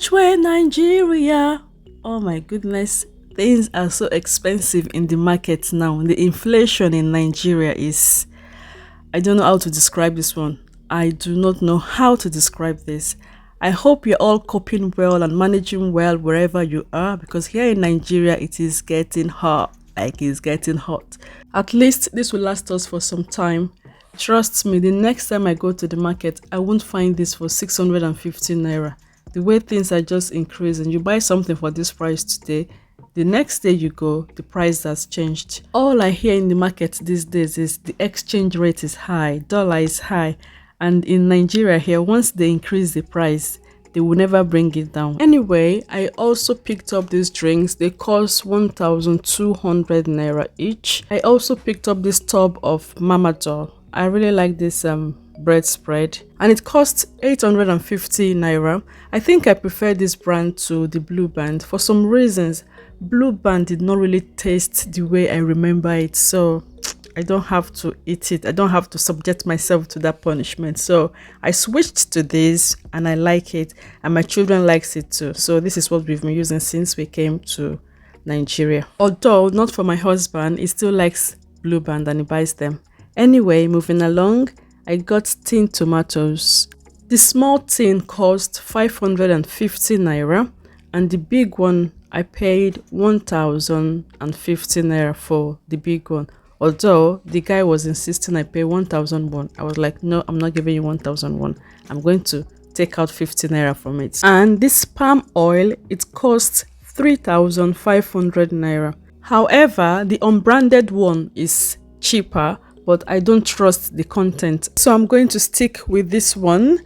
Which way, Nigeria? Oh my goodness, things are so expensive in the market now. The inflation in Nigeria is, I don't know how to describe this one. I do not know how to describe this. I hope you're all coping well and managing well wherever you are, because here in Nigeria it is getting hot. Like it's getting hot. At least this will last us for some time. Trust me, the next time I go to the market, I won't find this for 650 naira. The way things are just increasing, you buy something for this price today, the next day you go, the price has changed. All I hear in the market these days is the exchange rate is high, dollar is high, and in Nigeria here, once they increase the price, they will never bring it down. Anyway, I also picked up these drinks. They cost 1,200 naira each. I also picked up this tub of Mama Doll. I really like this bread spread, and it costs 850 naira. I think I prefer this brand to the Blue Band for some reasons. Blue Band did not really taste the way I remember it, so I don't have to eat it. I don't have to subject myself to that punishment. So I switched to this and I like it, and my children likes it too. So this is what we've been using since we came to Nigeria. Although not for my husband, he still likes Blue Band and he buys them. Anyway, moving along, I got tin tomatoes. The small tin cost 550 naira, and the big one I paid 1,050 naira for the big one. Although the guy was insisting I pay 1,001, I was like, no, I'm not giving you 1,001. I'm going to take out 50 naira from it. And this palm oil, it costs 3,500 naira. However, the unbranded one is cheaper, but I don't trust the content, so I'm going to stick with this one.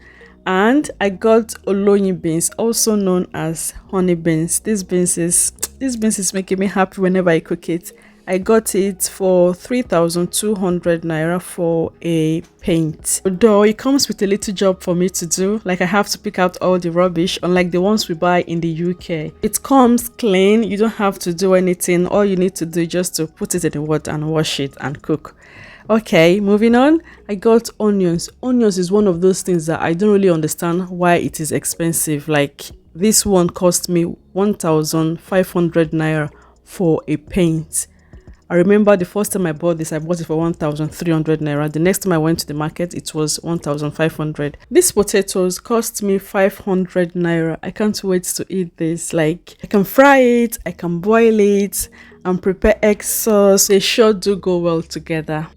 And I got oloyin beans, also known as honey beans. These beans is making me happy whenever I cook it. I got it for 3,200 naira for a paint. Although it comes with a little job for me to do, like I have to pick out all the rubbish, unlike the ones we buy in the UK. It comes clean, you don't have to do anything. All you need to do is just to put it in the water and wash it and cook. Okay, moving on, I got onions. Onions is one of those things that I don't really understand why it is expensive. Like this one cost me 1,500 naira for a paint. I remember the first time I bought this, I bought it for 1,300 naira. The next time I went to the market, it was 1,500. These potatoes cost me 500 naira. I can't wait to eat this. Like, I can fry it, I can boil it, and prepare egg sauce. They sure do go well together.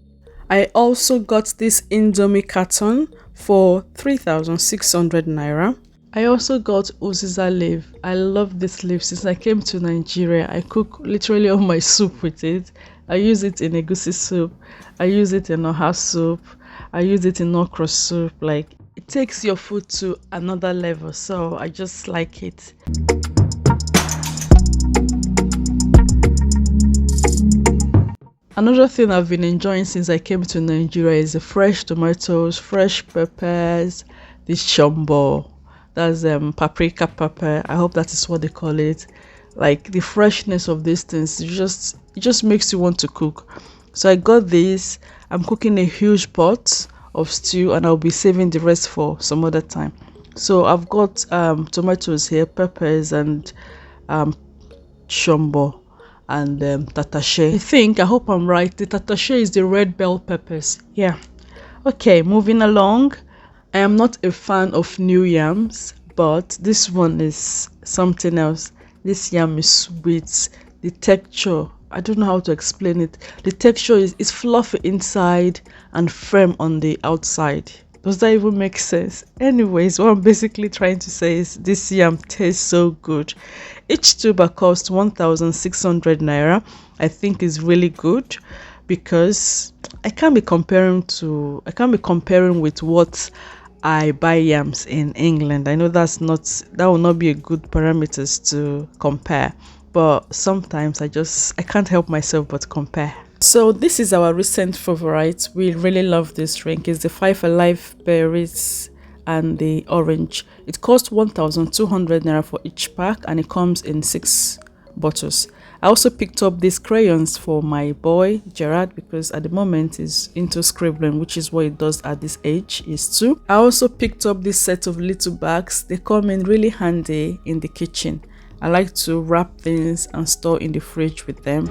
I also got this Indomie carton for 3,600 naira. I also got uziza leaf. I love this leaf. Since I came to Nigeria, I cook literally all my soup with it. I use it in egusi soup. I use it in oha soup. I use it in okra soup. Like, it takes your food to another level. So I just like it. Another thing I've been enjoying since I came to Nigeria is the fresh tomatoes, fresh peppers, this shombo. That's paprika pepper. I hope that is what they call it. Like the freshness of these things, it just makes you want to cook. So I got this. I'm cooking a huge pot of stew, and I'll be saving the rest for some other time. So I've got tomatoes here, peppers, and shombo, and tatashe. I hope I'm right. The tatashe is the red bell peppers. Yeah. Okay, moving along. I am not a fan of new yams, but this one is something else. This yam is sweet. The texture, I don't know how to explain it. The texture is fluffy inside and firm on the outside. Does that even make sense? Anyways, what I'm basically trying to say is this yam tastes so good. Each tuber costs 1,600 naira. I think is really good, because I can't be comparing with what I buy yams in England. I know that will not be a good parameters to compare, but sometimes I can't help myself but compare. So this is our recent favorite. We really love this drink. It's the 5 Alive berries and the orange. It costs 1,200 naira for each pack, and it comes in 6 bottles. I also picked up these crayons for my boy Gerard because at the moment he's into scribbling, which is what he does at this age, is too. I also picked up this set of little bags. They come in really handy in the kitchen. I like to wrap things and store in the fridge with them.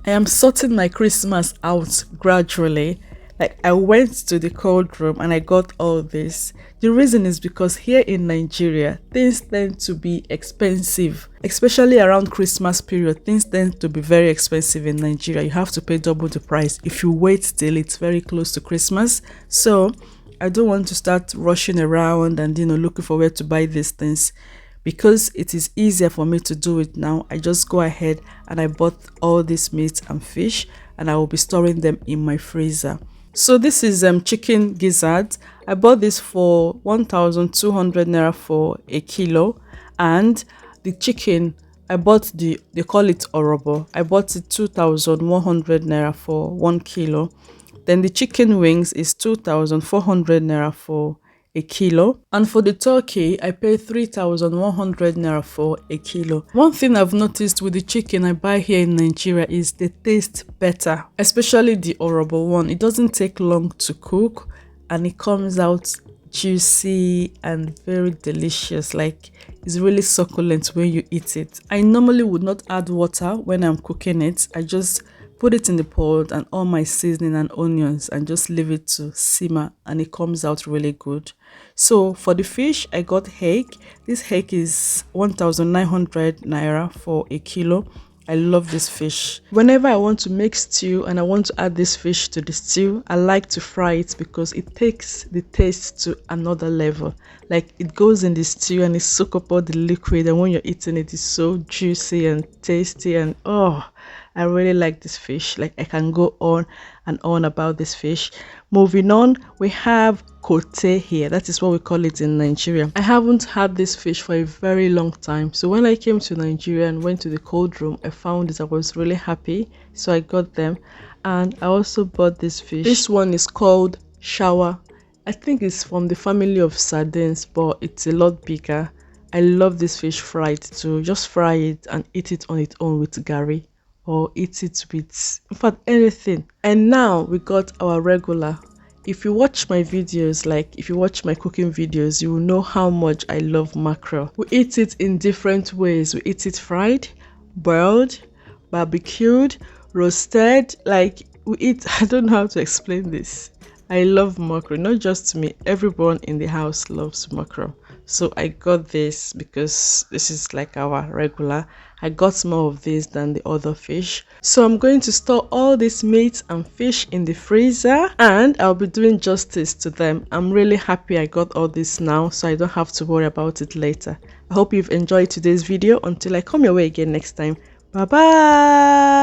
I am sorting my Christmas out gradually. Like, I went to the cold room and I got all this. The reason is because here in Nigeria, things tend to be expensive, especially around Christmas period. Things tend to be very expensive in Nigeria. You have to pay double the price if you wait till it's very close to Christmas. So I don't want to start rushing around and looking for where to buy these things. Because it is easier for me to do it now, I just go ahead and I bought all this meat and fish, and I will be storing them in my freezer. So this is chicken gizzard. I bought this for 1,200 naira for a kilo, and the chicken I bought they call it orobo. I bought it 2,100 naira for 1 kilo. Then the chicken wings is 2,400 naira for a kilo, and for the turkey I pay 3,100 naira for a kilo. One thing I've noticed with the chicken I buy here in Nigeria is they taste better, especially the orobo one. It doesn't take long to cook and it comes out juicy and very delicious. Like, it's really succulent when you eat it. I normally would not add water when I'm cooking it. I just put it in the pot and all my seasoning and onions and just leave it to simmer, and it comes out really good. So for the fish, I got hake. This hake is 1,900 naira for a kilo. I love this fish. Whenever I want to make stew and I want to add this fish to the stew, I like to fry it because it takes the taste to another level. Like, it goes in the stew and it soaks up all the liquid, and when you're eating it, it's so juicy and tasty, and oh, I really like this fish. Like, I can go on and on about this fish. Moving on, we have kote here. That is what we call it in Nigeria. I haven't had this fish for a very long time. So when I came to Nigeria and went to the cold room, I found it. I was really happy. So I got them. And I also bought this fish. This one is called shawa. I think it's from the family of sardines, but it's a lot bigger. I love this fish fried too. Just fry it and eat it on its own with gari, or eat it with, in fact, anything. And now we got our regular. If you watch my videos, like if you watch my cooking videos, you will know how much I love mackerel. We eat it in different ways. We eat it fried, boiled, barbecued, roasted. Like, we eat, I don't know how to explain this. I love mackerel. Not just me, everyone in the house loves mackerel. So I got this because this is like our regular. I got more of this than the other fish. So I'm going to store all this meat and fish in the freezer, and I'll be doing justice to them. I'm really happy I got all this now, so I don't have to worry about it later. I hope you've enjoyed today's video. Until I come your way again next time. Bye bye.